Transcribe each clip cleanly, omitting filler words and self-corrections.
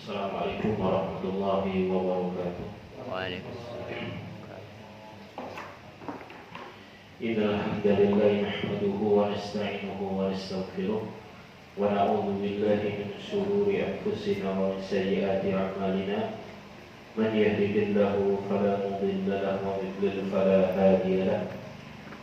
Assalamualaikum warahmatullahi wabarakatuh. Waalaikumsalam. Innal hamdalillah nahmaduhu wa nasta'inuhu wa nastaghfiruh wa na'udzu billahi min shururi anfusina wa min sayyiati a'malina. Man yahdihillahu fala mudilla lahu wa man yudlil fala hadiya lahu.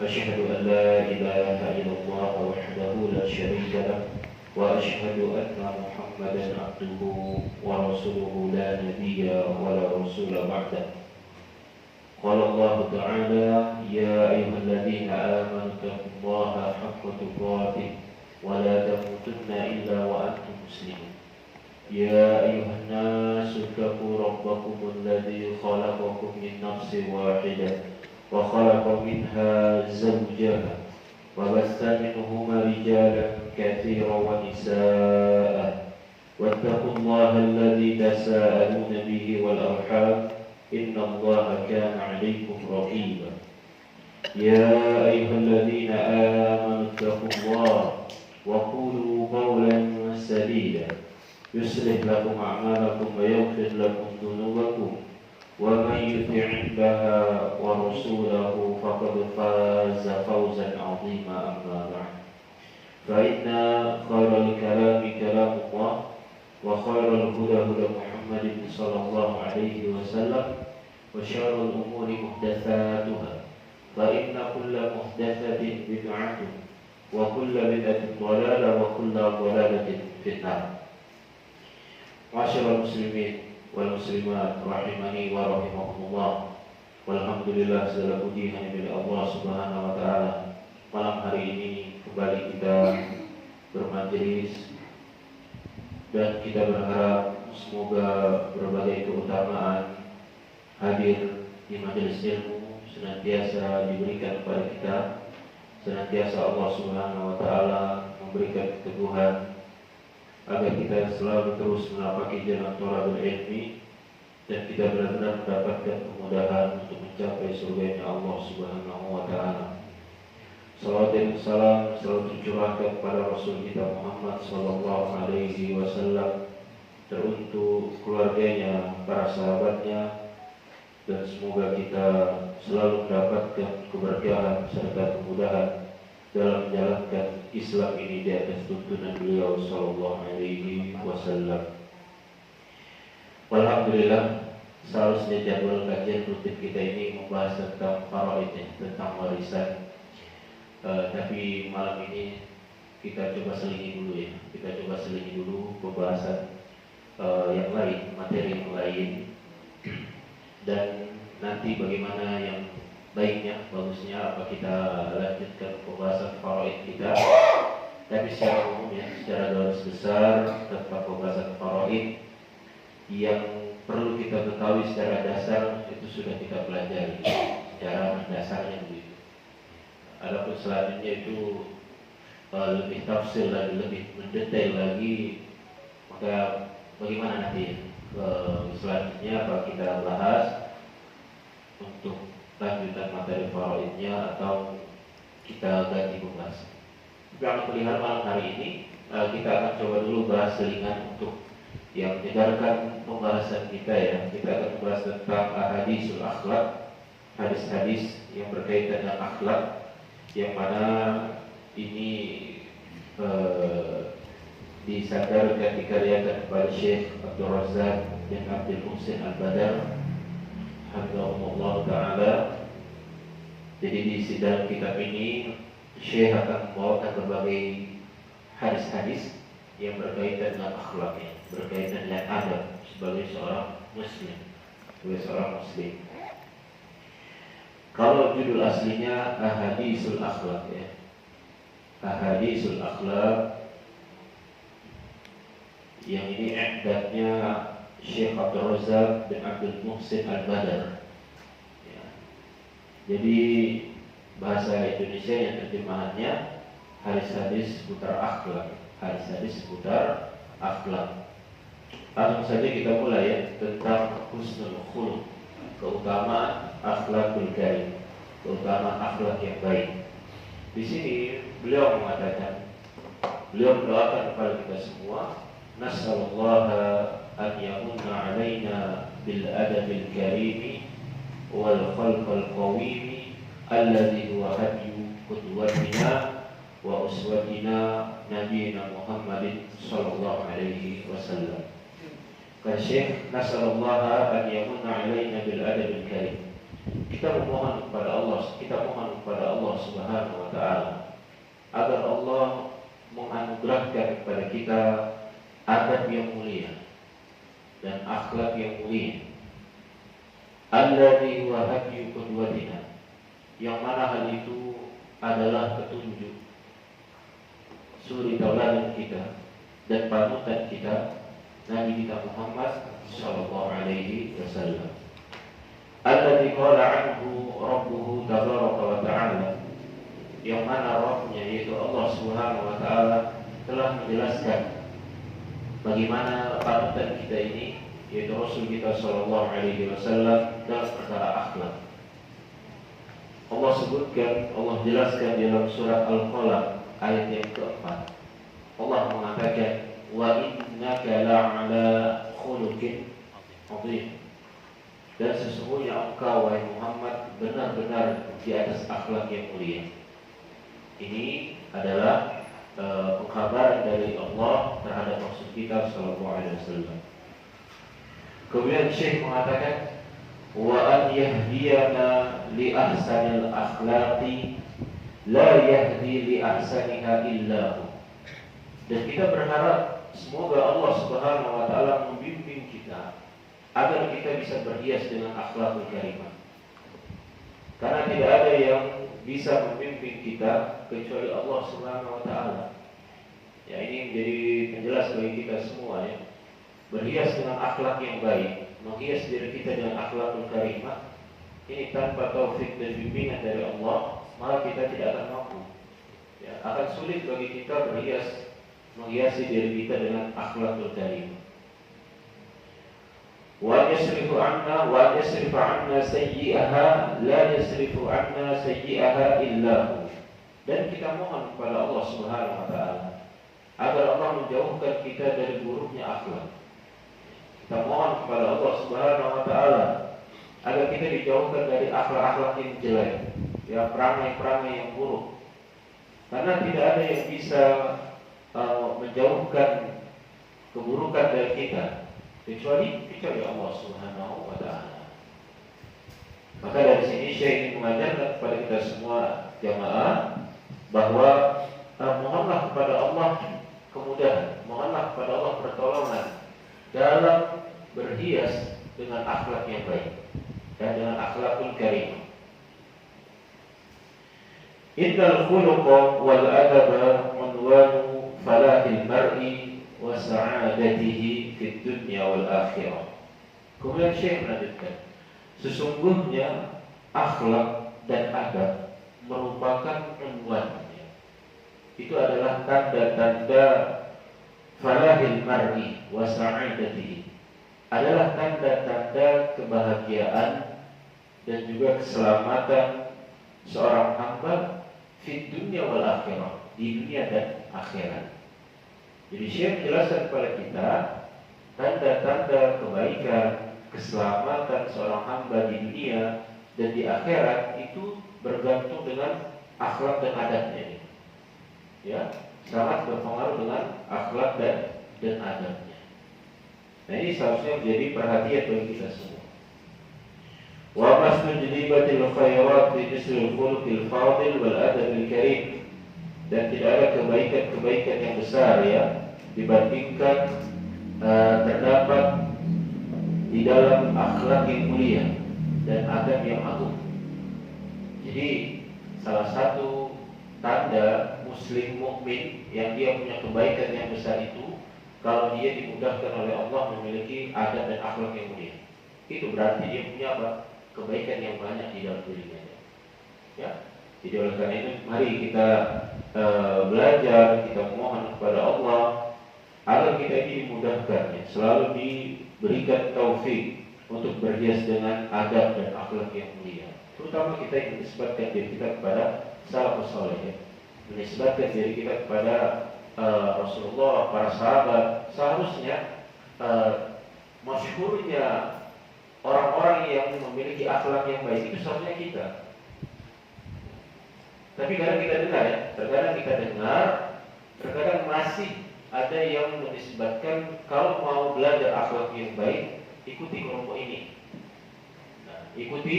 Asyhadu an la ilaha illallah wahdahu la syarika lahu wa asyhadu anna Muhammadan abduhu wa rasuluhu la nabiyya wa la rasula ba'dah. Qala Allah Ta'ala ya ayyuhalladzina amanu taqullaha haqqa tuqatih wa la tamutunna illa wa antum muslimun. Ya ayyuhan nasu taqu rabbakum alladzi khalaqakum min nafsin wahidah wa khalaqa minha zawjaha wa bassa minhuma rijalan katsiran wa nisaa'a wattaqullaha alladzi tasaaluna bihi wal arham inna Allaha kana 'alaykum raqiba. Ya ayyuhalladzina amanu taqullaha wa qulu qawlan sadida yuslih lakum a'malakum wa yaghfir lakum dhunubakum wa man yuti' Allaha wa rasulahu faqad faza fawzan 'azima amma ba'd. Fa inna khairal kalami kalamullah wa khairal huda huda Muhammadin sallallahu alaihi wasallam wa syarrul umuri muhdatsatuha fa inna kulla muhdatsatin bid'atun wa kulla bid'atin dhalalah wa kulla dhalalatin finnar. Ma'asyiral muslimin wal muslimat rahimani wa rahimakumullah. Walhamdulillah, segala puji hanya milik Allah Subhanahu wa taala. Malam hari ini kembali kita bermajelis dan kita berharap semoga berbagai keutamaan hadir di majelis ilmu senantiasa diberikan kepada kita, senantiasa Allah Subhanahu wa taala memberikan keteguhan agar kita selalu terus menapaki jalan thalabul ilmi dan kita benar-benar mendapatkan kemudahan untuk mencapai surganya Allah Subhanahu wa taala. Salawat dan salam selalu tercurahkan kepada Rasul kita Muhammad sallallahu alaihi wasallam, teruntuk keluarganya, para sahabatnya, dan semoga kita selalu mendapatkan keberkahan serta kemudahan dalam menjalankan Islam ini di atas tuntunan beliau sallallahu alaihi wasallam. Alhamdulillah, seharusnya jadwal kajian rutin kita ini membahas tentang faraid, tentang warisan. Tapi malam ini kita coba selingi dulu ya. Kita coba selingi dulu pembahasan yang lain, materi yang lain. Dan nanti bagaimana yang baiknya, bagusnya apa kita lanjutkan pembahasan faraid kita. Tapi secara umum ya, secara garis besar tentang pembahasan faraid yang perlu kita ketahui secara dasar itu sudah kita pelajari secara mendasarnya begitu. Adapun selanjutnya itu lebih tafsir lagi, lebih mendetail lagi, maka bagaimana nanti selanjutnya apa kita bahas untuk lanjutan materi faraidnya atau kita ganti pembahasan. Kalau melihat malam hari ini kita akan coba dulu bahas selingan untuk yang menyegarkan pembahasan kita ya. Kita akan membahas tentang ahadisul akhlak, hadis-hadis yang berkaitan dengan akhlak, yang mana ini disandarkan dikaryakan oleh Syekh Abdul Razak bin Abdul Muhsin Al-Badar hafizahullah ta'ala. Jadi di sidang kitab ini Syekh akan membawakan berbagai hadis-hadis yang berkaitan dengan akhlaknya, berkaitan dengan adab sebagai seorang muslim, Kalau judul aslinya Ahadisul Akhlak ya. Ahadisul Akhlak, yang ini i'dadnya Syekh Abdul Razak bin Abdul Muhsin Al-Badar ya. Jadi bahasa Indonesia yang terjemahannya hadis-hadis seputar akhlak, hadis-hadis seputar akhlak. Langsung saja kita mulai ya, tentang husnul khuluq, keutamaan akhlakul karim, keutamaan akhlak yang baik. Di sini beliau mengatakan, beliau mendoakan kepada kita semua, nasallallahu an bil adabil karimi wal khalqal qawimi alladhi huwa hadyu qudwatina wa uswatina nabiyina Muhammadin sallallahu alaihi wasallam. Kata Syekh, nasallallahu an yamunna alaina bil adabil karim. Kita mohon kepada Allah Subhanahu wa taala agar Allah menganugerahkan kepada kita adab yang mulia dan akhlak yang mulia. Alladzi huwa hadyu qudwatina, yang mana hal itu adalah petunjuk suri tauladan kita dan panutan kita, Nabi kita Muhammad sallallahu alaihi wasallam. Alladzi qala anhu rabbuhu tabaraka wa ta'ala, yang mana Rabbnya yaitu Allah Subhanahu wa taala telah menjelaskan bagaimana panutan kita ini yaitu Rasul kita sallallahu alaihi wasallam dalam perkara akhlak. Allah sebutkan, Allah jelaskan dalam surat Al-Qalam ayat yang keempat. Allah mengatakan wa innaka la'ala khuluqin 'azim. Dan sesungguhnya engkau wahai Muhammad benar-benar di atas akhlak yang mulia. Ini adalah pengkabaran dari Allah terhadap Rasul kita sallallahu alaihi wasallam. Kemudian Syekh mengatakan wa an yahdiyana li ahsanil akhlaqi la yahdi li ahsaniha illa hu. Dan kita berharap semoga Allah Subhanahu wa taala membimbing kita agar kita bisa berhias dengan akhlakul karimah. Karena tidak ada yang bisa membimbing kita kecuali Allah Subhanahu wa taala. Ya, ini menjadi penjelas bagi kita semua ya. Berhias dengan akhlak yang baik, menghias diri kita dengan akhlakul karimah. Ini tanpa taufik dan bimbingan dari Allah, maka kita tidak akan mampu. Ya, akan sulit bagi kita menghiasi diri kita dengan akhlakul karimah. Wa yasrifu anna sayyi'aha la yasrifu anna sayyi'aha illa hu. Dan kita mohon kepada Allah Subhanahu wa taala agar Allah menjauhkan kita dari buruknya akhlak. Kita mohon kepada Allah Subhanahu wa taala agar kita dijauhkan dari akhlak-akhlak yang jelek, ya perangai-perangai yang buruk. Karena tidak ada yang bisa menjauhkan keburukan dari kita kecuali Allah Subhanahu wa taala. Maka dari sini Syekh ingin mengajarkan kepada kita semua jamaah bahwa mohonlah kepada Allah kemudahan, mohonlah kepada Allah pertolongan dalam berhias dengan akhlak yang baik dan dengan akhlakul karim. Innal khuluqa wal adaba unwanu falahil mar'i wa sa'adatihi fid dunya wal akhirah. Kemudian Syekh melanjutkan, sesungguhnya akhlak dan adab merupakan unwan. Itu adalah tanda-tanda falahil mar'i wa sa'adatihi, adalah tanda-tanda kebahagiaan dan juga keselamatan seorang hamba fid dunya wal akhirah, di dunia dan akhirat. Jadi Syekh menjelaskan kepada kita tanda-tanda kebaikan, keselamatan seorang hamba di dunia dan di akhirat itu bergantung dengan akhlak dan adabnya. Ya, sangat berpengaruh dengan akhlak dan adabnya. Nah, ini seharusnya menjadi perhatian bagi kita semua. Wa masnujlibatil khairat bi tisril khuluqil fadil wal adabil karim. Dan tidak ada kebaikan-kebaikan yang besar ya dibandingkan terdapat di dalam akhlak yang mulia dan adab yang agung. Jadi salah satu tanda muslim mukmin yang dia punya kebaikan yang besar itu kalau dia dimudahkan oleh Allah memiliki adab dan akhlak yang mulia. Itu berarti dia punya apa? Kebaikan yang banyak di dalam dirinya. Ya. Jadi oleh karena itu mari kita belajar, kita mohon kepada Allah agar kita ini dimudahkan, ya, selalu diberikan taufik untuk berhias dengan adab dan akhlak yang mulia. Terutama kita yang menisbatkan diri kita kepada salafus saleh, ya. Menisbatkan diri kita kepada Rasulullah, para sahabat. Seharusnya masyhurnya orang yang memiliki akhlak yang baik itu seharusnya kita. Tapi kadang kita dengar ya, terkadang masih ada yang menisbatkan kalau mau belajar akhlak yang baik, ikuti kelompok ini. Nah, ikuti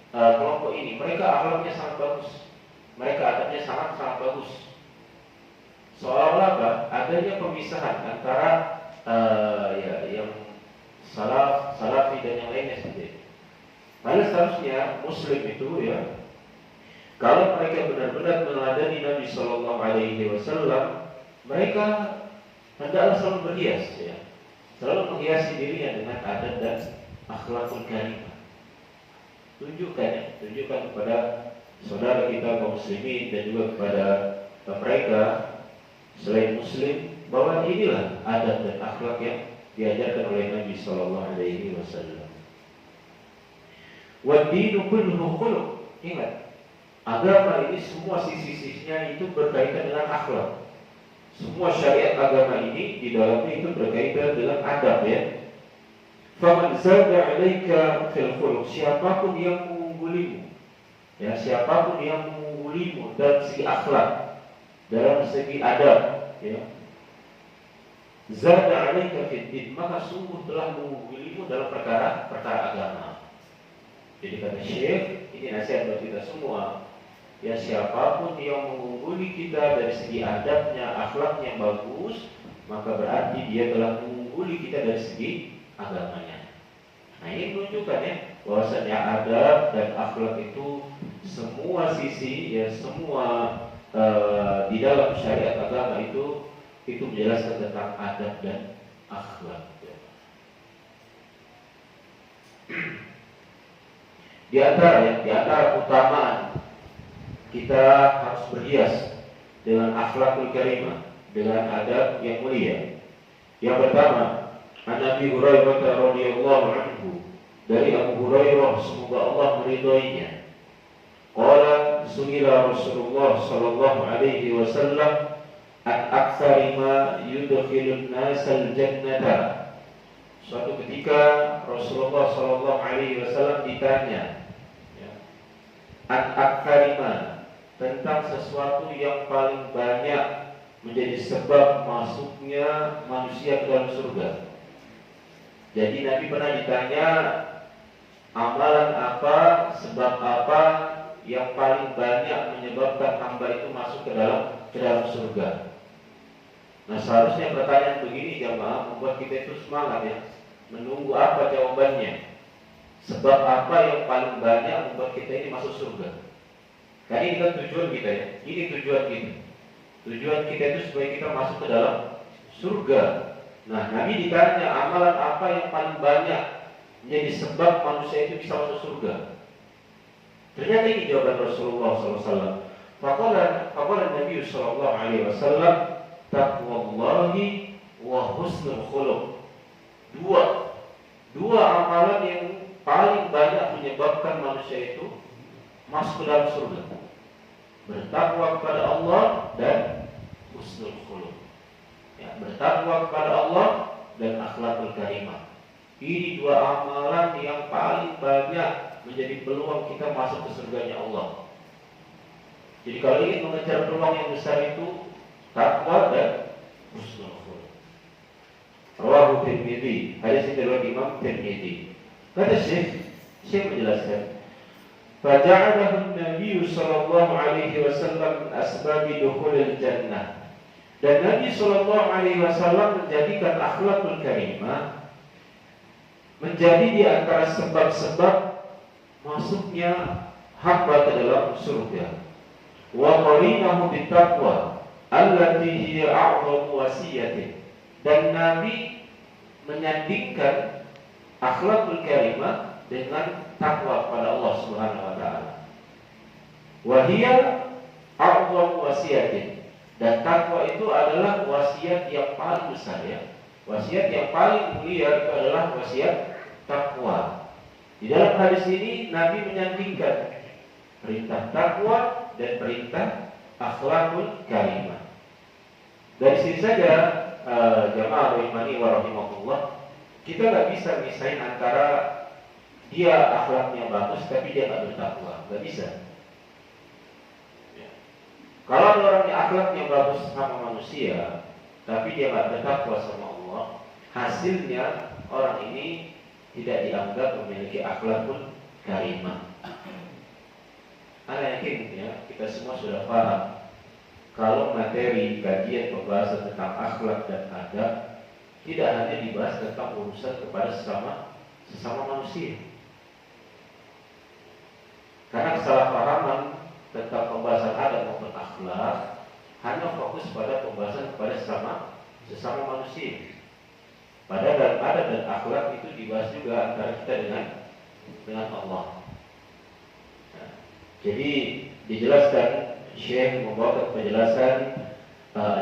kelompok ini. Mereka akhlaknya sangat bagus, mereka adabnya sangat bagus. Seolah-olah apa? Adanya pemisahan antara yang salafi dan yang lainnya seperti itu. Padahal seharusnya Muslim itu ya, kalau mereka benar-benar meneladani Nabi Shallallahu Alaihi Wasallam, mereka hendaklah selalu berhias, ya, selalu menghiasi dirinya dengan adab dan akhlakul karimah. Tunjukkan kepada saudara kita kaum muslimin dan juga kepada mereka selain Muslim bahwa inilah adab dan akhlak yang diajarkan oleh Nabi Shallallahu Alaihi Wasallam. Wad-dinu kulluhu khuluq. Ingat, agama ini semua sisi-sisinya itu berkaitan dengan akhlak. Semua syariat agama ini di dalamnya itu berkaitan dengan adab, ya. Faman zada 'alaika fil khuluq, siapapun yang mengunggulimu, ya, siapapun yang mengunggulimu dalam segi akhlak, dalam segi adab, ya, zada 'alaika fid din, maka sungguh telah mengunggulimu dalam perkara agama. Jadi kata Syekh, ini nasihat buat kita semua. Ya, siapapun yang mengungguli kita dari segi adabnya, akhlaknya bagus, maka berarti dia telah mengungguli kita dari segi agamanya. Nah, ini menunjukkan ya, bahwasanya adab dan akhlak itu semua sisi, ya, semua di dalam syariat agama itu menjelaskan tentang adab dan akhlak. Ya. Di antara utamaan kita harus berhias dengan akhlakul karimah, dengan adab yang mulia. Yang pertama, An Abi Hurairah radhiyallahu anhu, dari Abu Hurairah semoga Allah meridhoinya. Qala su'ila Rasulullah sallallahu alaihi wasallam an aktsari ma yudkhilun nasal jannata. Suatu ketika Rasulullah sallallahu alaihi wasallam ditanya, ya, an aktsari ma, tentang sesuatu yang paling banyak menjadi sebab masuknya manusia ke dalam surga. Jadi Nabi pernah ditanya, amalan apa, sebab apa yang paling banyak menyebabkan hamba itu masuk ke dalam surga. Nah, seharusnya pertanyaan begini jamaah membuat kita itu semangat, ya, menunggu apa jawabannya. Sebab apa yang paling banyak membuat kita ini masuk surga. Karena ini kan tujuan kita, ya. Ini tujuan kita. Tujuan kita itu supaya kita masuk ke dalam surga. Nah, Nabi ditanya amalan apa yang paling banyak menjadi sebab manusia itu bisa masuk surga. Ternyata ini jawaban Rasulullah SAW. Faqala Nabi SAW, taqwallahi wa husnul khuluq. Dua amalan yang paling banyak menyebabkan manusia itu masuk ke dalam surga: bertakwa kepada Allah dan husnul khuluq. Ya, bertakwa kepada Allah dan akhlakul karimah. Ini dua amalan yang paling banyak menjadi peluang kita masuk ke surganya Allah. Jadi kalau ingin mengejar peluang yang besar itu, takwa dan husnul khuluq. Rawahu Tirmidzi, hadis yang diriwayatkan Imam Tirmidzi. Kata Syekh menjelaskan, faja'alahu Nabi sallallahu alaihi wasallam min asbabi dukhulil jannah. Dan Nabi sallallahu alaihi wasallam menjadikan akhlakul karimah menjadi di antara sebab-sebab masuknya hamba ke dalam surga. Wa qarinahu bittaqwa allati hiya a'zamu wasiyatin. Dan Nabi menyandingkan akhlakul karimah dengan takwa kepada Allah Subhanahu wa taala. Wa hiya a'zamu wasiyatin. Dan takwa itu adalah wasiat yang paling besar, ya. Wasiat yang paling mulia itu adalah wasiat takwa. Di dalam hadis ini Nabi menyandingkan perintah takwa dan perintah akhlakul karimah. Dari sini saja jamaah rahimani wa rahimahullah, kita nggak bisa misahin antara dia akhlaknya bagus tapi dia nggak bertakwa, nggak bisa. Ya. Kalau ada orang yang akhlaknya bagus sama manusia, tapi dia nggak bertakwa sama Allah, hasilnya orang ini tidak dianggap memiliki akhlakul karimah. Ana yakin ya, kita semua sudah paham kalau materi kajian pembahasan tentang akhlak dan adab tidak hanya dibahas tentang urusan kepada sesama manusia. Karena kesalahpahaman tentang pembahasan adab maupun akhlak hanya fokus pada pembahasan kepada sesama manusia. Padahal dalam adab dan akhlak itu dibahas juga antara kita dengan Allah. Nah, jadi dijelaskan Syekh membawa penjelasan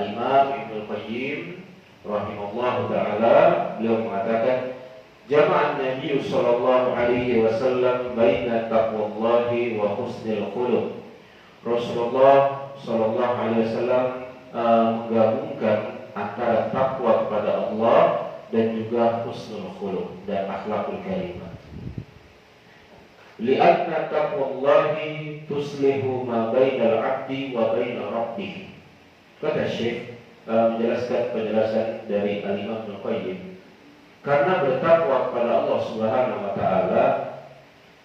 Imam Ibnu Qayyim rahimahullahu taala, beliau mengatakan jama'an Nabi sallallahu alaihi wasallam baina taqwallahi wa husnil khuluq. Rasulullah sallallahu alaihi wasallam menggabungkan antara takwa kepada Allah dan juga husnul khuluq dan akhlakul karimah. Li'anna taqwallahi tuslihu ma bainal 'abdi wa baina rabbih. Kata Syekh menjelaskan penjelasan dari Al-Imam Ibnu Qayyim, karena bertakwa kepada Allah Subhanahu wa taala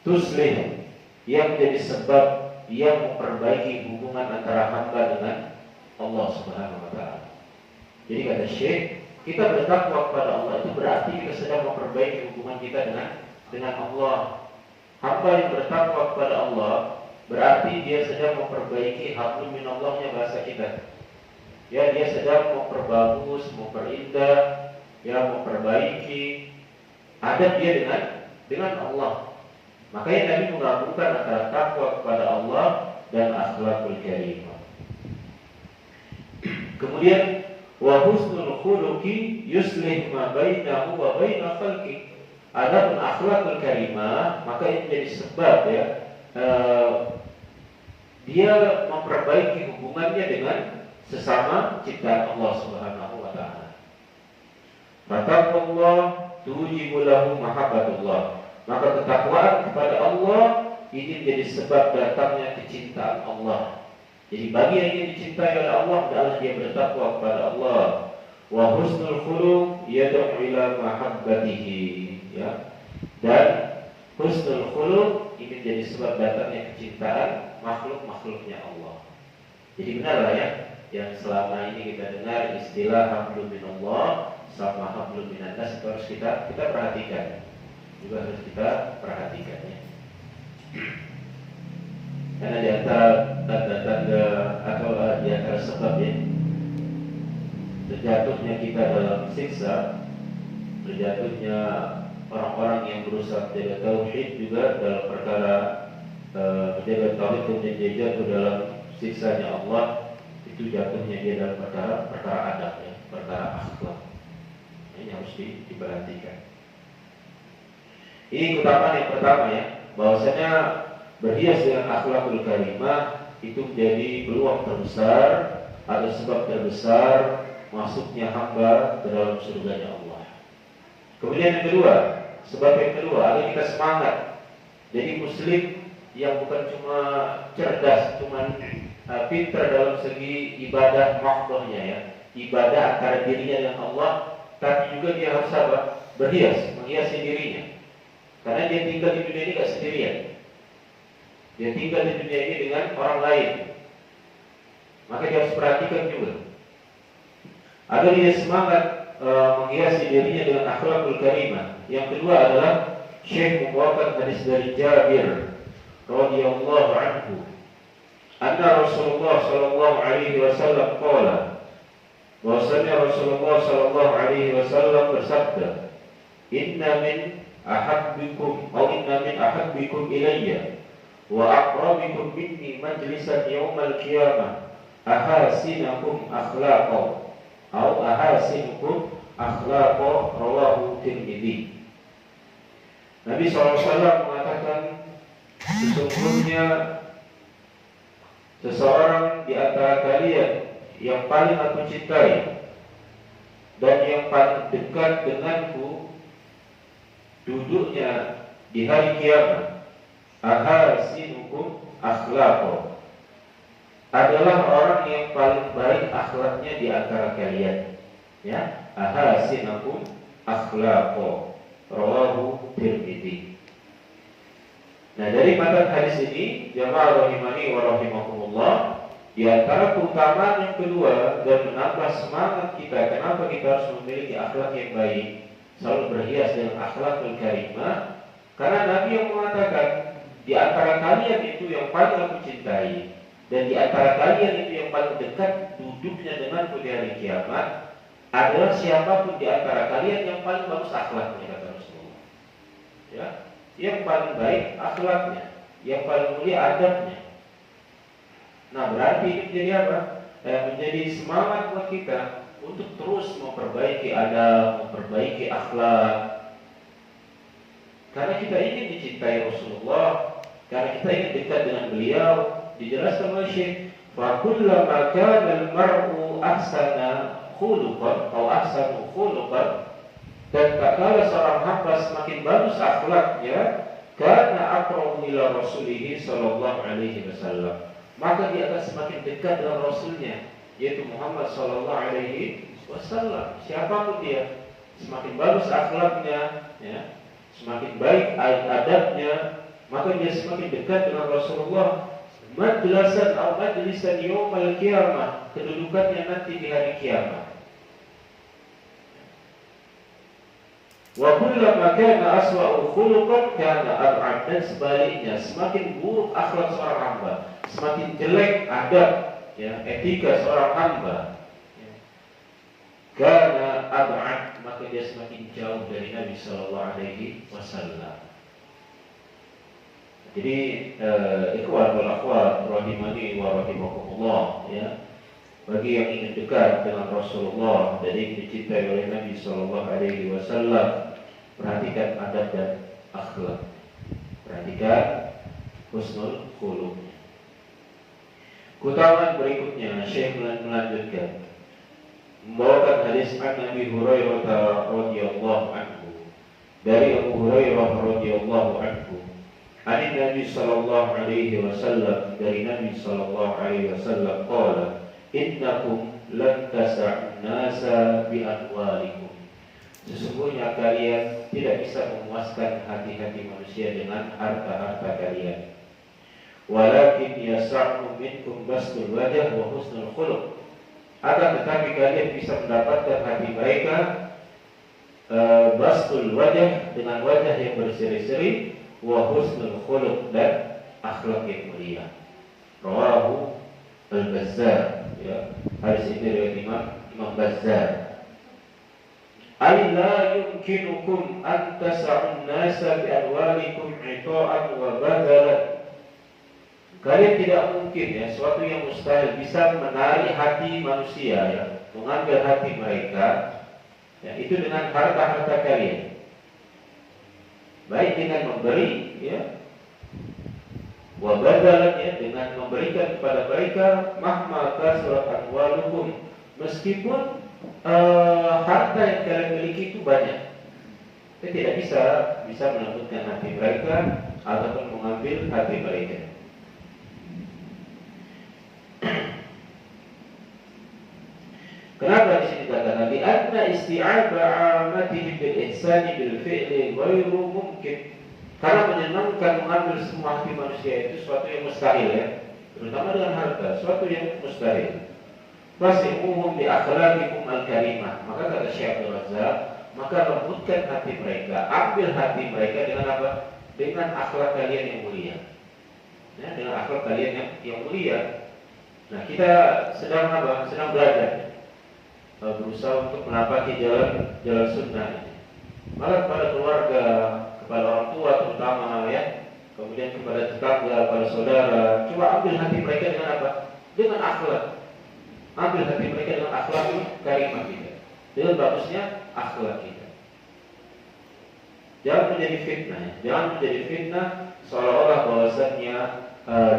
tuslih, yang menjadi sebab yang memperbaiki hubungan antara hamba dengan Allah Subhanahu wa taala. Jadi kata Syekh, kita bertakwa kepada Allah itu berarti kita sedang memperbaiki hubungan kita dengan Allah. Hamba yang bertakwa kepada Allah berarti dia sedang memperbaiki hablum minallahnya bahasa kita. Ya, dia sedang memperbagus, memperindah, ya, memperbaiki adab dia dengan Allah. Makanya Nabi menggabungkan antara takwa kepada Allah dan akhlakul karimah. Kemudian wa husnul khuluqi yuslih ma bainahu wa baina khalqi. Adapun akhlakul karimah, maka ini menjadi sebab ya dia memperbaiki hubungannya dengan sesama ciptaan Allah Subhanahu wa taala. Fataqullah tujibu lahu mahabbatullah. Maka ketakwaan kepada Allah ini menjadi sebab datangnya kecintaan Allah. Jadi bagi yang ingin dicintai oleh Allah, adalah dia bertakwa kepada Allah. Wa husnul khuluq yad'u ila mahabbatihi. Ya. Dan husnul khuluq ini menjadi sebab datangnya kecintaan makhluk-makhluknya Allah. Jadi benar ya, yang selama ini kita dengar istilah hablum minallah sama hablum minannas itu harus kita perhatikan. Juga harus kita perhatikan ya. Karena di antara tanda-tanda atau di antara sebab ya terjatuhnya kita dalam siksa, terjatuhnya orang-orang yang berusaha menjaga tauhid juga dalam perkara menjaga tauhid kemudian jatuh dalam siksanya Allah, itu jatuhnya dia dalam perkara adab ya, perkara akhlak. Ini harus diperhatikan. Ini keutamaan yang pertama ya, bahwasanya berhias dengan akhlakul karimah itu menjadi peluang terbesar atau sebab terbesar masuknya hamba ke dalam surganya Allah. Kemudian yang kedua, sebab yang kedua, agar kita semangat. Jadi muslim yang bukan cuma cerdas, cuma pintar dalam segi ibadah mahdhahnya ya, ibadah antara dirinya dengan Allah, tapi juga dia harus berhias, menghiasi dirinya. Karena dia tinggal di dunia ini gak sendirian. Dia tinggal di dunia ini dengan orang lain. Maka dia harus perhatikan juga agar dia semangat menghiasi dirinya dengan akhlakul karimah. Yang kedua adalah Syekh membawakan hadis dari Jabir radhiyallahu anhu, anna Rasulullah sallallahu alaihi wasallam qala, bahwasanya Rasulullah sallallahu alaihi wasallam bersabda, inna min ahabbikum ilayya wa aqrabikum minni majlisan yaumal qiyamah ahasinakum akhlaqan atau ahasinukum akhlaqan, rawahu Tirmidzi. Nabi SAW mengatakan, sesungguhnya seseorang di antara kalian yang paling aku cintai dan yang paling dekat denganku duduknya di hari kiamat, ahasinukum akhlaqo, adalah orang yang paling baik akhlaknya di antara kalian. Ya, ahasinukum akhlaqo, rawahu Tirmidzi. Nah, dari matan hadis ini, jamaah rahimani wa rahimakumullah, di antara keutamaan yang kedua dan menambah semangat kita, kenapa kita harus memiliki akhlak yang baik, selalu berhias dengan akhlakul karimah, karena Nabi yang mengatakan, di antara kalian itu yang paling aku cintai, dan di antara kalian itu yang paling dekat duduknya denganku di hari kiamat, adalah siapapun di antara kalian yang paling bagus akhlaknya, kata Rasulullah. Ya, yang paling baik akhlaknya, yang paling mulia adabnya. Nah, berarti ini menjadi apa? Menjadi semangat buat kita untuk terus memperbaiki adab, memperbaiki akhlak. Karena kita ingin dicintai Rasulullah, karena kita ingin dekat dengan beliau. Dijelaskan oleh Syekh, "Fakullama kana al-mar'u ahsana khuluqan atau ahsanu khuluqan," dan tak kala seorang hamba semakin bagus akhlaknya, karena aqrabu ila Rasulih sallallahu alaihi wasallam, maka dia akan semakin dekat dengan Rasulnya, yaitu Muhammad sallallahu alaihi wasallam. Siapapun dia, semakin bagus akhlaknya, ya, semakin baik adabnya, maka dia semakin dekat dengan Rasulullah. Majlasan atau majlisan yaumil qiyamah, kedudukannya nanti di hari kiamat. Wa kullama kana aswa'u khuluqan kana ab'ad, dan sebaliknya, semakin buruk akhlak seorang hamba, semakin jelek adab, ya, etika seorang hamba, ya, kana ab'ad, maka dia semakin jauh dari Nabi sallallahu alaihi wasallam. Jadi ikhwan wal akhwat rahimani wa rahimakumullah, ya, bagi yang ingin dekat dengan Rasulullah dan ingin dicintai oleh Nabi sallallahu alaihi wasallam, perhatikan adab dan akhlak, perhatikan husnul khuluq. Keutamaan berikutnya, Syekh melanjutkan membawakan hadis an Nabi Hurairah radhiyallahu anhu, dari Abu Hurairah radhiyallahu anhu, dari Nabi sallallahu alaihi wasallam, dari Nabi sallallahu alaihi wasallam, qala innakum lan tas'an nasa bi amwalikum, sesungguhnya kalian tidak bisa memuaskan hati-hati manusia dengan harta-harta kalian, walakin yas'u minkum bastul wajh wa husnul khuluq, akan tetapi kalian bisa mendapatkan hati mereka bastul wajh, dengan wajah yang berseri-seri, wa husnul khuluq, dan akhlak yang mulia. Rawahu Al-Bazzar, ya, hadis ini riwayat Imam Bazzar. Alla yumkinukum an tas'un nasa bi amwalikum ita'an wa badalan, kalian tidak mungkin, ya, suatu yang mustahil, bisa menarik hati manusia, ya, mengambil hati mereka, ya, itu dengan harta-harta kalian, baik dengan memberi, ya, wa badalan, ya, dengan memberikan kepada mereka, mahma kasrat amwalukum, meskipun harta yang kalian miliki itu banyak, kita tidak bisa melembutkan hati mereka ataupun mengambil hati mereka. Kenapa di sini katakan di anna isti'aba amatihim bil ihsani bil fi'li ghairu mungkin, karena menyenangkan mengambil semua hati manusia itu suatu yang mustahil, ya, terutama dengan harta, suatu yang mustahil. Fasimuhum bi akhlaqikum al-karimah, maka kata Syekh Abdul Razak, maka lembutkan hati mereka, ambil hati mereka dengan apa? Dengan akhlak kalian yang mulia, ya, dengan akhlak kalian yang mulia. Nah, kita sedang apa? Sedang belajar, berusaha untuk menapaki jalan sunnah ini. Maka kepada keluarga, kepada orang tua terutama, ya, kemudian kepada tetangga, kepada saudara, coba ambil hati mereka dengan apa? Dengan akhlak. Ambil hati mereka dengan akhlak karimah kita, dengan bagusnya akhlak kita. Jangan menjadi fitnah, ya. Jangan menjadi fitnah seolah-olah bahwasannya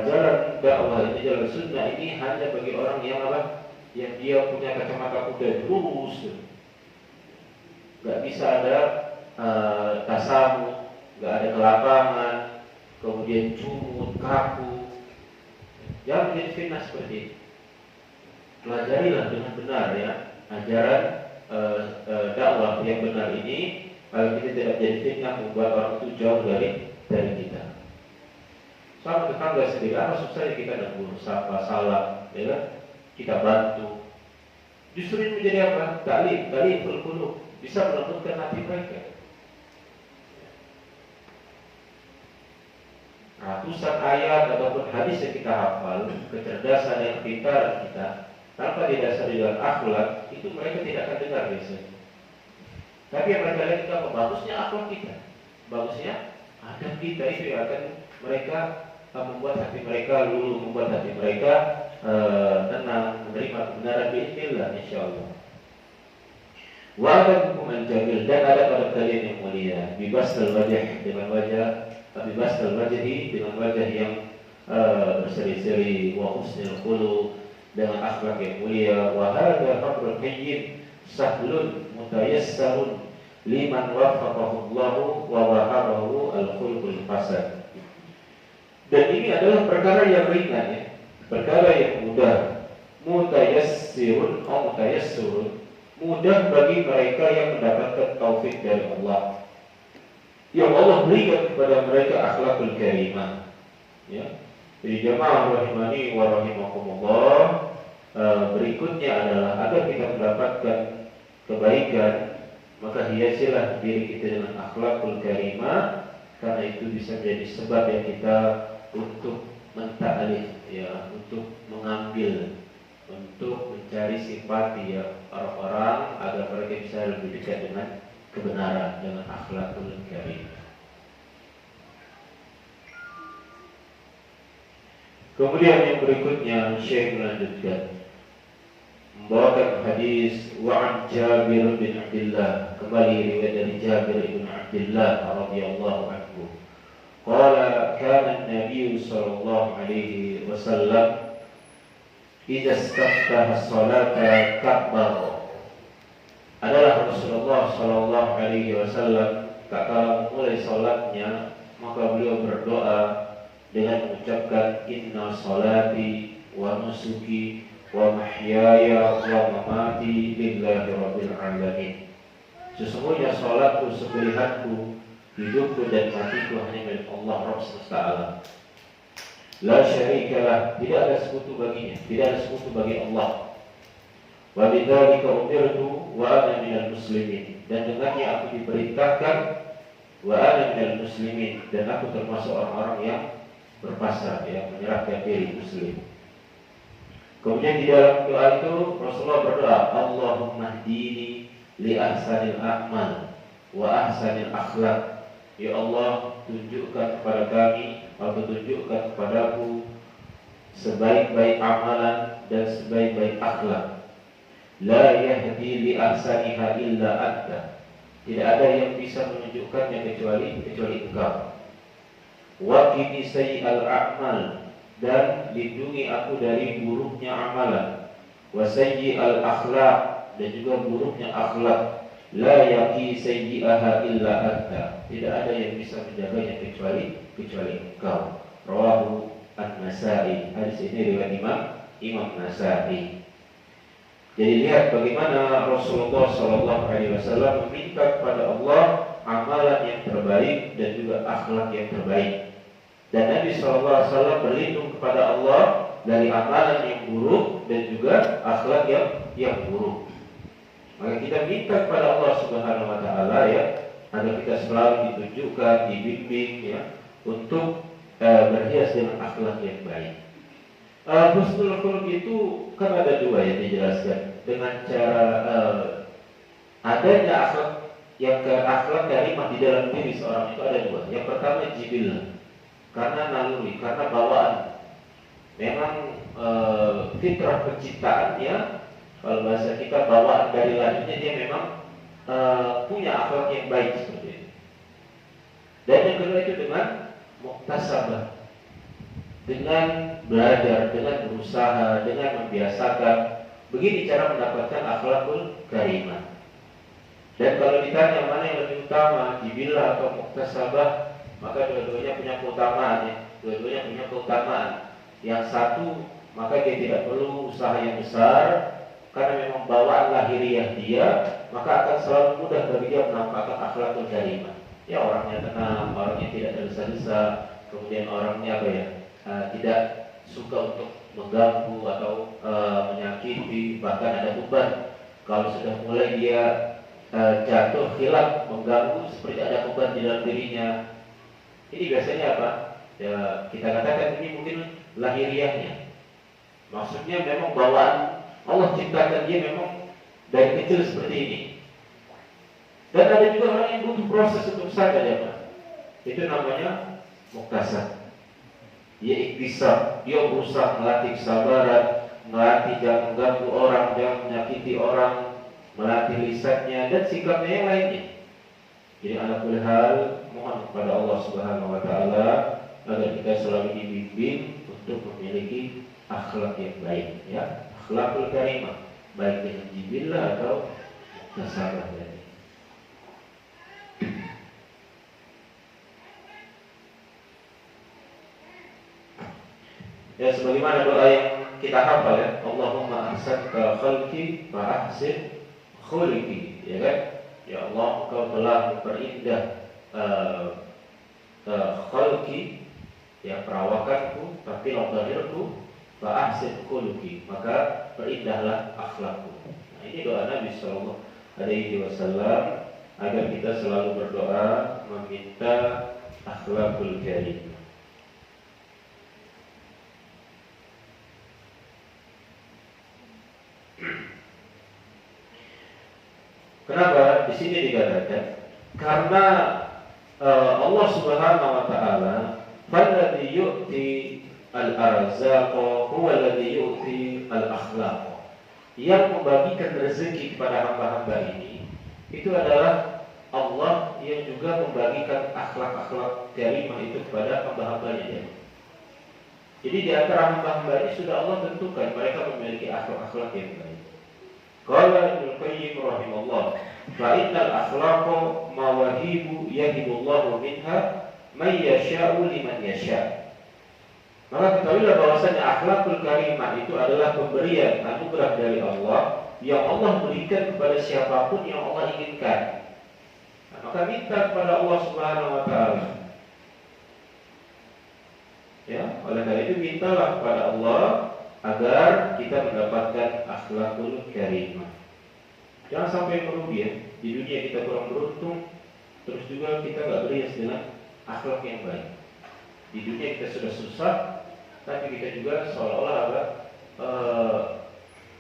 jalan dakwah ini, jalan sunnah ini hanya bagi orang yang apa? Yang dia punya kacamata kuda lurus, nggak bisa ada tasamu, nggak ada lapangan, kemudian cumut, kaku. Jangan menjadi fitnah seperti itu. Pelajarilah dengan benar ya ajaran dakwah yang benar ini. Kalau kita tidak jadi fitnah membuat orang itu jauh dari kita. Sama tetangga sendiri, apa susahnya kita negur, sapa, salam, ya kan? Kita bantu. Justru ini menjadi apa? Ta'lim qulub, bisa melembutkan hati mereka. Ratusan ayat ataupun hadis yang kita hafal, kecerdasan dan kepintaran kita tanpa didasari dengan akhlak, itu mereka tidak akan dengar biasanya. Tapi yang mereka lihat itu apa? Bagusnya akhlak kita, bagusnya adab kita, itu yang akan mereka membuat hati mereka luluh, membuat hati mereka tenang, menerima kebenaran biiznillah insyaallah. Wa ada hukuman jamil, dan ada pada kalian yang mulia, bibasal wajah, dengan wajah bibasal wajhi, dengan wajah yang berseri-seri, wa husnul khuluq, dengan akhlak yang mulia. Wa hadha amrun hayyin sahlun mutayassarun liman waffaqahu Allah wa wahabahu al-khuluqul hasan. Dan ini adalah perkara yang ringan ya, perkara yang mudah. Mutayassirun atau mutayassirun, mudah bagi mereka yang mendapatkan taufik dari Allah, yang Allah berikan kepada mereka akhlakul karimah. Ya. Jadi jemaah rahimani wa rahimakumullah, berikutnya adalah agar kita mendapatkan kebaikan, maka hiasilah diri kita dengan akhlakul karimah, karena itu bisa menjadi sebab yang kita untuk menta'alif ya, untuk mengambil, untuk mencari simpati ya orang-orang agar mereka bisa lebih dekat dengan kebenaran, dengan akhlakul karimah. Kemudian yang berikutnya Syekh melanjutkan membawakan hadis wa an Jabir bin Abdullah, kembali riwayat dari Jabir bin Abdullah radhiyallahu anhu. Qala kana an-nabiy sallallahu alaihi wasallam idza istaftaha as-salata kabbara. Adalah Rasulullah sallallahu alaihi wasallam tatkala mulai salatnya maka beliau berdoa dengan mengucapkan inna salati wa nusuki wa mahyaya wa mamati lillahi rabbil alamin. Sesungguhnya salatku, sembelihanku, hidupku dan matiku hanya milik Allah Rabb semesta alam. La syarikalah, tidak ada sekutu baginya, tidak ada sekutu bagi Allah. Wa bidzalika umirtu wa ana minal muslimin, dan dengannya aku diperintahkan, wa ana minal muslimin, dan aku termasuk orang-orang yang berpasrah, yang menyerahkan diri muslim. Kemudian di dalam doa itu Rasulullah berdoa, Allahumma hdini li ahsanil a'mal wa ahsanil akhlaq. Ya Allah, tunjukkan kepada kami atau tunjukkan kepadaku sebaik-baik amalan dan sebaik-baik akhlak. La yahdi li ahsaniha illa anta. Tidak ada yang bisa menunjukkannya kecuali Engkau. Wa qini sayyi'al a'mal, dan lindungi aku dari buruknya amalan. Wa sayyi'al akhlaq, dan juga buruknya akhlak. La yaqi sayyi'aha illa anta. Tidak ada yang bisa menjaganya kecuali Engkau. Rawahu An-Nasa'i. Hadis ini riwayat Imam Nasa'i. Jadi lihat bagaimana Rasulullah SAW meminta kepada Allah amalan yang terbaik dan juga akhlak yang terbaik. Dan Nabi SAW berlindung kepada Allah dari amalan yang buruk dan juga akhlak yang buruk. Maka kita minta kepada Allah Subhanahu wa taala ya, agar kita selalu ditunjukkan, dibimbing ya, untuk berhias dengan akhlak yang baik. Husnul khuluq itu kan ada dua yang dijelaskan, dengan cara adanya akhlak karimah di dalam diri seorang itu ada dua. Yang pertama jibil, karena naluri, karena bawaan. Memang fitrah penciptaannya, kalau bahasa kita bawaan dari lahirnya, dia memang punya akhlak yang baik seperti itu. Dan yang kedua itu dengan muktasabah, dengan belajar, dengan berusaha, dengan membiasakan. Begini cara mendapatkan akhlakul karimah. Dan kalau ditanya mana yang lebih utama, jibillah atau muktasabah, maka dua-duanya punya keutamaan ya. Dua-duanya punya keutamaan. Yang satu maka dia tidak perlu usaha yang besar karena memang bawaan lahiriah dia, maka akan selalu mudah bagi dia menampakkan akhlakul karimah. Ya, orangnya tenang, orangnya tidak tergesa-gesa, kemudian orangnya tidak suka untuk mengganggu atau menyakiti, bahkan ada beban. Kalau sudah mulai dia jatuh, hilaf, mengganggu, seperti ada beban di dalam dirinya. Ini biasanya apa? Ya, kita katakan ini mungkin lahiriahnya. Maksudnya memang bawaan Allah ciptakan dia memang dari kecil seperti ini. Dan ada juga orang yang butuh proses untuk sadar ya Pak. Itu namanya muktasab. Dia ikhtisab, dia berusaha melatih kesabaran, melatih jangan mengganggu orang, jangan menyakiti orang, melatih lisannya dan sikapnya yang lainnya. Jadi ala kulli hal mohon kepada Allah Subhanahu wa taala agar kita selalu dibimbing untuk memiliki akhlak yang baik ya, akhlakul karimah, baik dengan jibillah atau tasabah tadi. Ya, sebagaimana doa yang kita hafal ya, Allahumma ahsanta khalqi fa ahsin khuluqi, ya kan? Ya Allah, Engkau telah memperindah khalqi, ya perawakanku, tapi lahirku, fa ahsin khuluqi, maka perindahlah akhlakku. Nah, ini doa Nabi sallallahu alaihi wasallam agar kita selalu berdoa meminta akhlakul karimah. Kenapa di sini dikatakan? Karena Allah Subhanahu wa taala, "Falladzi yu'ti al-arzaqa huwa alladzi yu'ti al-akhlaq." Yang membagikan rezeki kepada hamba-hamba ini itu adalah Allah yang juga membagikan akhlak-akhlak karimah itu kepada hamba-hambanya. Jadi di antara hamba-hamba ini sudah Allah tentukan mereka memiliki akhlak-akhlak yang baik. Qala Ibnu Qayyim rahimahullah, fa innal akhlaqa mawahibu yahibullahu minha may yasha'u liman yasha'. Maka ketahuilah bahwasanya akhlakul karimah itu adalah pemberian anugerah dari Allah yang Allah berikan kepada siapapun yang Allah inginkan. Nah, maka minta kepada Allah Subhanahu wa taala. Ya, oleh karena itu mintalah kepada Allah agar kita mendapatkan akhlakul karimah. Jangan sampai merugi ya. Di dunia kita kurang beruntung, terus juga kita gak berias dengan akhlak yang baik. Di dunia kita sudah susah, tapi kita juga seolah-olah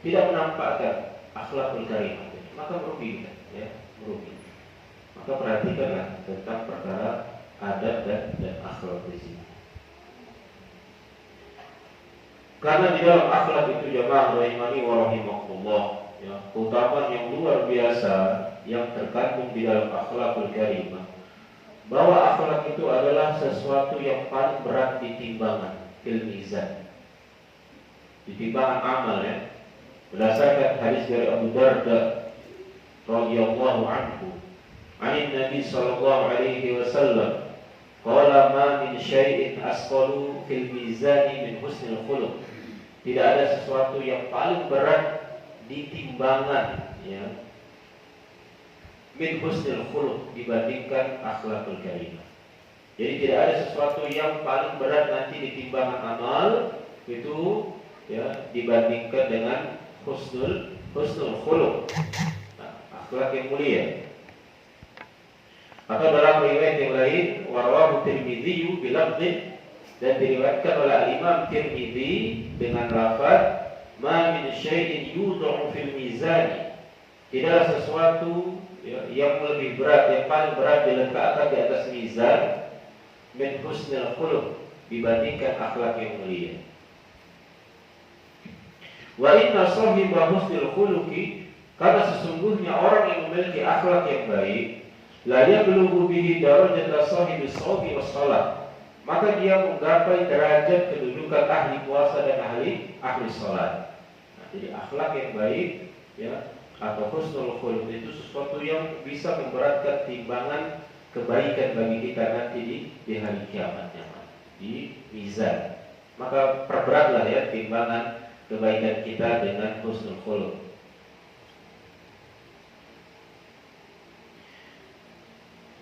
tidak menampakkan akhlakul karimah. Maka merugi kita, ya, merugi. Maka perhatikanlah tentang perkara adab dan akhlak di sini. Karena di dalam akhlak itu jamaah rahimani wa rahimakumullah, ya, keutamaan yang luar biasa yang terkandung di dalam akhlakul karimah, bahwa akhlak itu adalah sesuatu yang paling berat di timbangan fil mizan, di timbangan amal ya. Berdasarkan hadis dari Abu Darda radhiyallahu anhu, anin Nabi sallallahu alaihi wasallam, qala ma min syai'in asqalu fil mizani min husnil khuluq. Tidak ada sesuatu yang paling berat di timbangan ya, min husnil khuluq, dibandingkan akhlakul karimah. Jadi tidak ada sesuatu yang paling berat nanti di timbangan amal itu ya, dibandingkan dengan husnul khuluq, nah, akhlak yang mulia. Atau dalam riwayat yang lain, warawahu Tirmidzi bilafdz, dan diriwayatkan oleh Imam Tirmidzi dengan lafaz ma min syai'in yud'u fil mizan. Tidak sesuatu ya, yang lebih berat, yang paling berat diletakkan di atas mizan min husnil khuluq, dibandingkan akhlak yang mulia. Wa inna sahiba husnil khuluqi, karena sesungguhnya orang yang memiliki akhlak yang baik, la yablughu bihi darajata sahibis shawmi was shalah, maka dia menggapai derajat kedudukan ahli puasa dan ahli salat. Nah, jadi akhlak yang baik ya, atau husnul khuluq itu sesuatu yang bisa memberatkan timbangan kebaikan bagi kita nanti di hari kiamatnya, di mizan. Maka perberatlah ya timbangan kebaikan kita dengan husnul khuluq.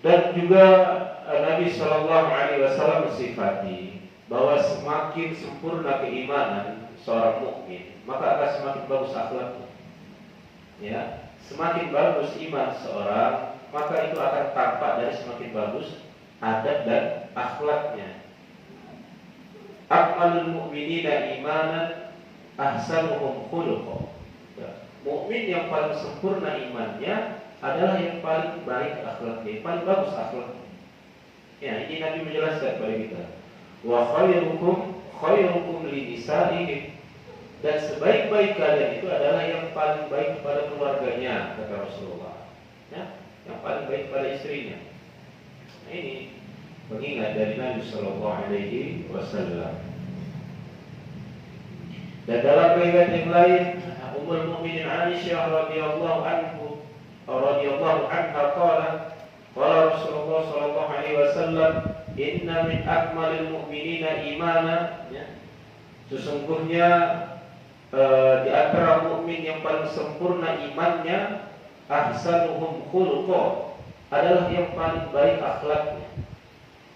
Dan juga Nabi Shallallahu Alaihi Wasallam mensifati bahwa semakin sempurna keimanan seorang mukmin, maka akan semakin bagus akhlaknya. Ya, semakin bagus iman seorang, maka itu akan tampak dari semakin bagus adab dan akhlaknya. Akmalul mu'minina imanan ahsanuhum khuluqa. Mukmin yang paling sempurna imannya adalah yang paling baik akhlaknya, paling bagus akhlaknya. Ya, ini Nabi menjelaskan kepada kita. Wa khairukum li nisa'ihim. Dan sebaik-baik kalian itu adalah yang paling baik kepada keluarganya, kata Rasulullah. Ya, yang paling baik kepada istrinya. Nah, ini pengingat dari Nabi Sallallahu Alaihi Wasallam. Dan dalam riwayat yang lain, Ummul Mukminin Aisyah radhiyallahu anha qala Rasulullah sallallahu alaihi wasallam, inna min akmalil mu'minina imana, ya. Sesungguhnya di antara mukmin yang paling sempurna imannya, ahsanuhum khuluqa, adalah yang paling baik akhlaknya,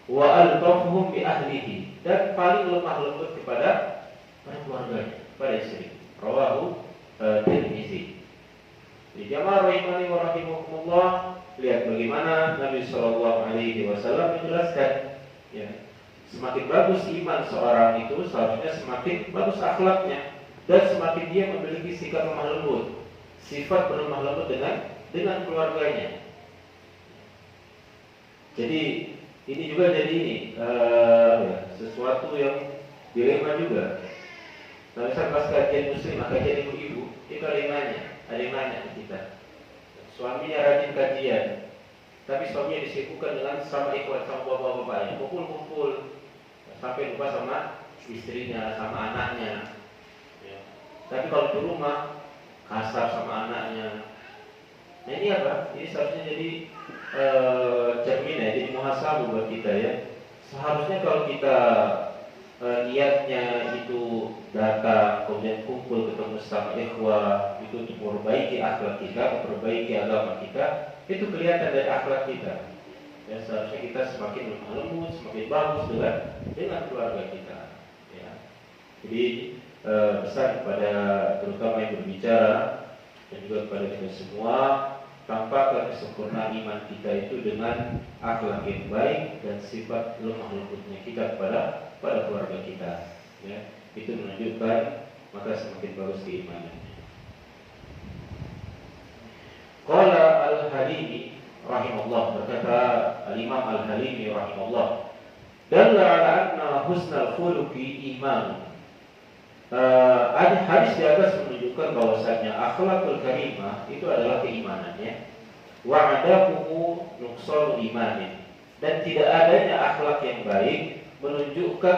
wa altafuhum bi ahlihi, dan paling lemah lembut kepada keluarganya, pada istri. Rawahu Tirmizi. Di jamaah rahimani wa rahimakumullah, lihat bagaimana Nabi Shallallahu Alaihi Wasallam menjelaskan, ya, semakin bagus iman seorang itu seharusnya semakin bagus akhlaknya, dan semakin dia memiliki sikap lemah lembut, sifat berlemah lembut dengan keluarganya. Jadi ini juga jadi sesuatu yang dilema juga. Nah, misal pas kajian muslim, kajian ibu-ibu, itu ada yang nanya ke kita. Suaminya rajin kajian, tapi suaminya disibukkan dengan sama ikhwan, sama bapak-bapaknya, kumpul-kumpul, sampai lupa sama istrinya, sama anaknya. Ya. Tapi kalau di rumah kasar sama anaknya. Nah, ini apa? Ini seharusnya jadi cermin ya, jadi muhasabah buat kita ya. Seharusnya kalau kita niatnya itu datang, kemudian kumpul ketemu sama ikhwah, itu untuk memperbaiki akhlak kita, memperbaiki agama kita, itu kelihatan dari akhlak kita. Ya, seharusnya kita semakin lemah lembut, semakin bagus dengan keluarga kita. Ya. Jadi pesan kepada terutama yang berbicara dan juga kepada kita semua, tampakkan kesempurnaan iman kita itu dengan akhlak yang baik dan sifat lemah lembutnya kita kepada keluarga kita. Ya, itu menunjukkan maka semakin bagus keimanannya. Qala Al-Halimi rahimahullah, berkata Al-Imam Al-Halimi rahimahullah, dalla ala anna husnal khuluqi iman. Hadis di atas menunjukkan bahwasanya akhlakul karimah itu adalah keimanannya. Wa adamuhu nuqsanu imanin, dan tidak adanya akhlak yang baik menunjukkan